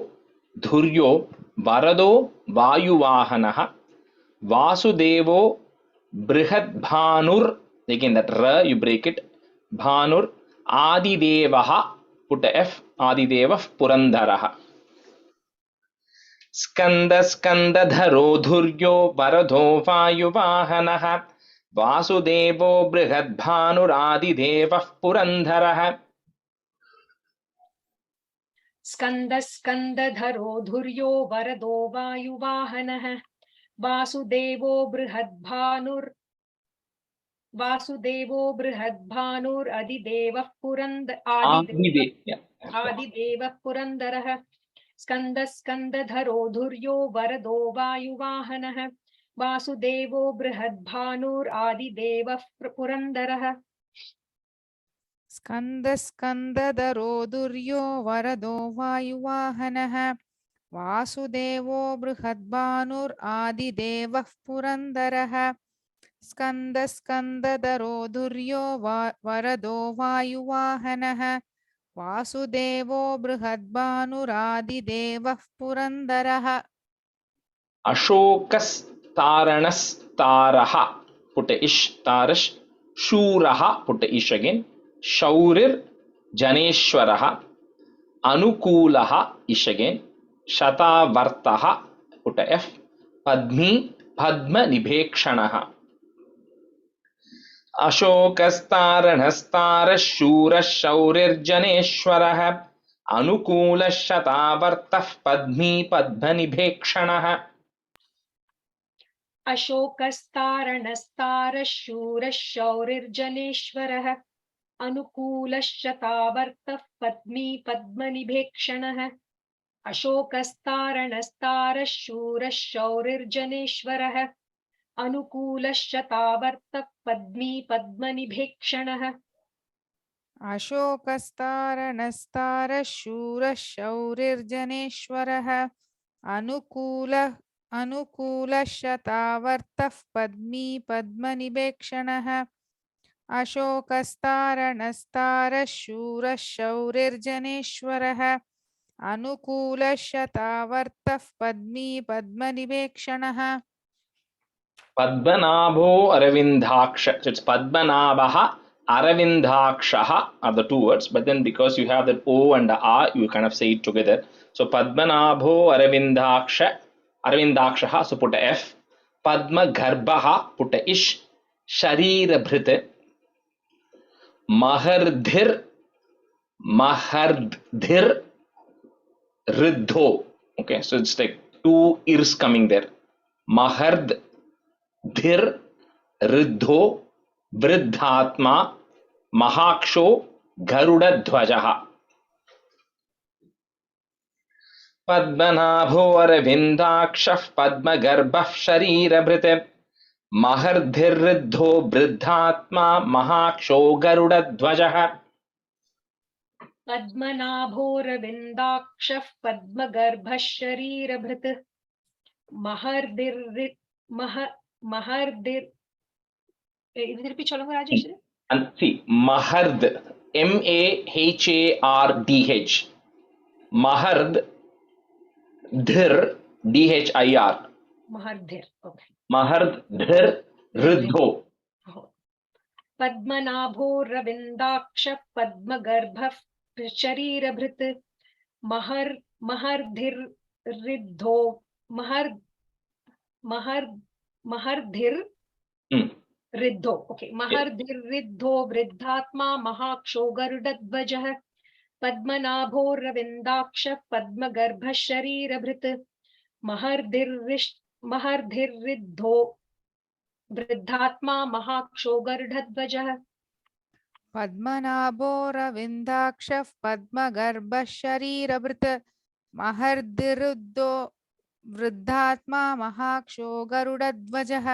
dhuryo varado vayuvahanah Vasudevo Brihadbhanur, again that ra you break it, Bhanur Adidevaha, put a f, Adideva Purandaraha. स्कन्दधरो धुर्यो वरदो वायुवाहनः वासुदेवो बृहद्भानुरादिदेवः पुरन्दरः स्कन्दधरो धुर्यो वरदो वायुवाहनः वासुदेवो बृहद्भानुरदिदेवः आदिदेवः पुरन्दरः स्कन्दधरो धुर्यो वरदो वायुवाहनः वासुदेवो बृहद्भानुरादिदेवः पुरन्दरः स्कन्दधरो दुर्यो वरदो वायुवाहनः वासुदेवो बृहद्भानुरादिदेवः पुरन्दरः स्कन्दधरो दुर्यो वरदो वायुवाहनः वासुदेवो बृहद्भानुरादिदेवः पुरन्दरः अशोकस्तारणस्तारः put a ish tarash shuraha put a ish again shaurir janeshwaraha anukulaha ish again shatavartaha put a f padmi padma nibhekshanaha अशोकस्तारणस्तारः शूरः शौरिर्जनेश्वरः अनुकूलः शतावर्तः पद्मी पद्मनिभेक्षणः अशोकस्तारणस्तारः शूरः शौरिर्जनेश्वरः अनुकूलः शतावर्तः पद्मी पद्मनिभेक्षणः अशोकस्तारणस्तारः शूरः शौरिर्जनेश्वरः अनुकूलः शतावर्तः पद्मी पद्मनिभेक्षणः अशोकस्तारणस्तारः शूरः शौरिर्जनेश्वरः अनुकूलः शतावर्तः पद्मी पद्मनिभेक्षणः अशोकस्तारणस्तारः शूरः शौरिर्जनेश्वरः अनुकूलः शतावर्तः Padmi पद्मनिभेक्षणः Padmanabho Aravindaksha. So it's Padmanabha Aravindakshaha are the two words, but then because you have that O and the A, you kind of say it together. So Padmanabho Aravindakshaha, so put a F. Padma Garbhaha, put a Ish. Sharira Bhrite. Mahardhir Riddho. Okay, so it's like two ears coming there. Mahard Dhir Riddho Vriddhatma Mahaksho Garuda Dhwajaha Padmanabho Aravindakshah Padma Garbhah Sharira Bhrite Mahardhir Riddho Vriddhatma Mahaksho Garuda Dhwajaha पद्मनाभोरविन्दाक्षः पद्मगर्भः शरीरभृत् திருப்பி சொல்லுங்க Rajesh. And see, Mahard, M-A-H-A-R-D-H. Mahard, Dhir, D-H-I-R. Mahardhir, okay. Mahard, Dhir, Riddho. पद्मनाभो रविन्दाक्षः पद्मगर्भः शरीरभृत् महर्धिर्रिद्धो महर्धिर् रिद्धो, okay. महर्धिर्रिद्धो वृद्धात्मा महाक्षो गरुडध्वजः पद्मनाभो रविन्दाक्षः पद्मगर्भः शरीरभृत् महर्धिर्रिद्धो वृद्धात्मा महाक्षो गरुडध्वजः पद्मनाभो रविन्दाक्षः पद्मगर्भः शरीरभृत् महर्धिरुद्धो वृद्धात्मा महाक्षो गरुडध्वजः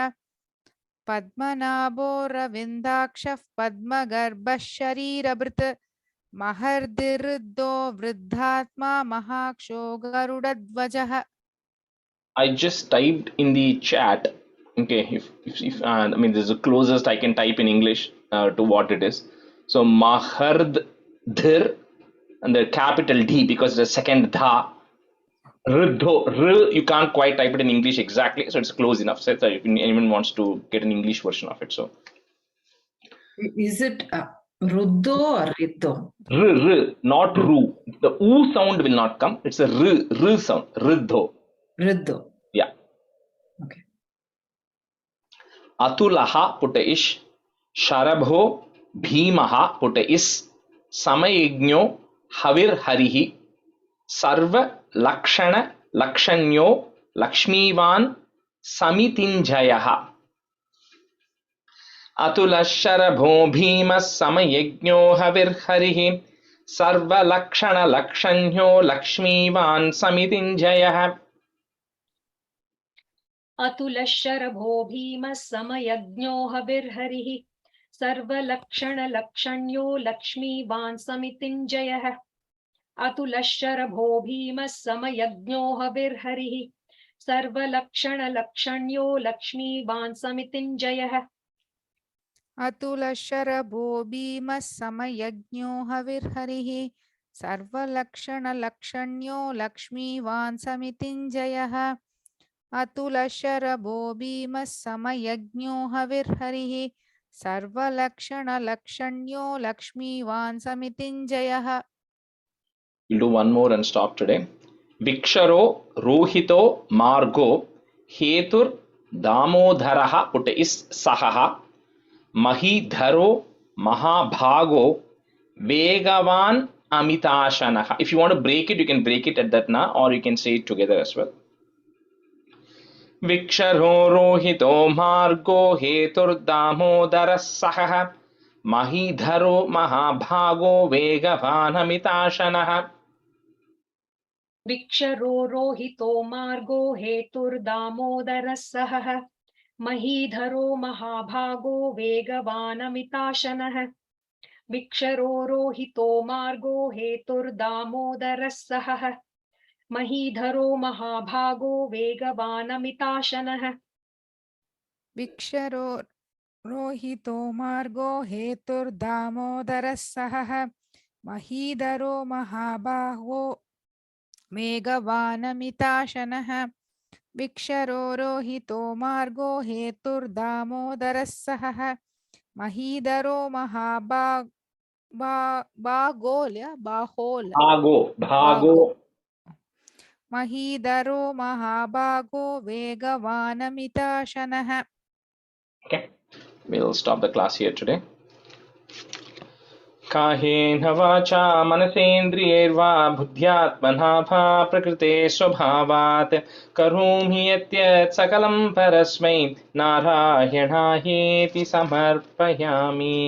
पद्मनाभो रविन्दाक्षः पद्मगर्भः शरीरभृत् महर्धिरुद्धो वृद्धात्मा महाक्षो गरुडध्वजः. I just typed in the chat. Okay, if I mean, this is the closest I can type in English to what it is. So Mahardhir and the capital D because the second dha. Riddho, you can't quite type it in English exactly, so it's close enough. So if anyone wants to get an English version of it, so is it Ruddho or Riddho? Not Ru. The U sound will not come. It's a R sound. Riddho. Vriddo. Yeah. Okay. Atulaha put a ish. Sharabho Bhimaha put a is. Samayigno Havir Harihi. Sarva Lakshana Lakshanyo Lakshmivan Samitinjayaha. Atulasharabho Bhima Samayigno Havir Harihi. Sarva Lakshana Lakshanyo Lakshmivan Samitinjayaha. अतुलशरभो भीमः समयज्ञो हविर्हरिः सर्वलक्षणलक्षण्यो लक्ष्मीवान् समितिञ्जयः अतुलशरभो भीमः समयज्ञो हविर्हरिः सर्वलक्षणलक्षण्यो लक्ष्मीवान् समितिञ्जयः अतुलशरभो भीमः समयज्ञो हविर्हरिः सर्वलक्षणलक्षण्यो लक्ष्मीवान् समितिञ्जयः अतुलशरभो भीमः समयज्ञो हविर्हरिः सर्वलक्षणलक्षण्यो लक्ष्मीवान् समितिञ्जयः. We'll do one more and stop today. Viksharo Rohito Margo Hetur Damodharaha put is Sahaha Mahidharo Mahabhago Vegavan Amitashanaha. If you want to break it, you can break it at that na, or you can say it together as well. Viksharo Rohito Margo Hetur Damodhara Sahaha Mahidharo Mahabhago Vegavan Amitashanaha. विक्षरो रोहितो मार्गो हेतुर्दामोदरः सहः महीधरो महाभागो वेगवानमिताशनः विक्षरो रोहितो मार्गो हेतुर्दामोदरः सहः महीधरो महाभागो वेगवानमिताशनः विक्षरो रोहितो मार्गो हेतुर्दामोदरः सहः महीधरो महाबाहो वेगवानमिताशनः विक्षरो रोहितो मार्गो हेतुर्दामोदरः सहः महीधरो Bhago. महीधरो महाबागो वेगवानमिताशनः. Okay, we'll stop the class here today. काहेन वाचा मनसेन्द्रियैर्वा बुद्ध्यात्मना वा प्रकृते स्वभावात् करोमि यद्यत् सकलं परस्मै नारायणायेति समर्पयामि.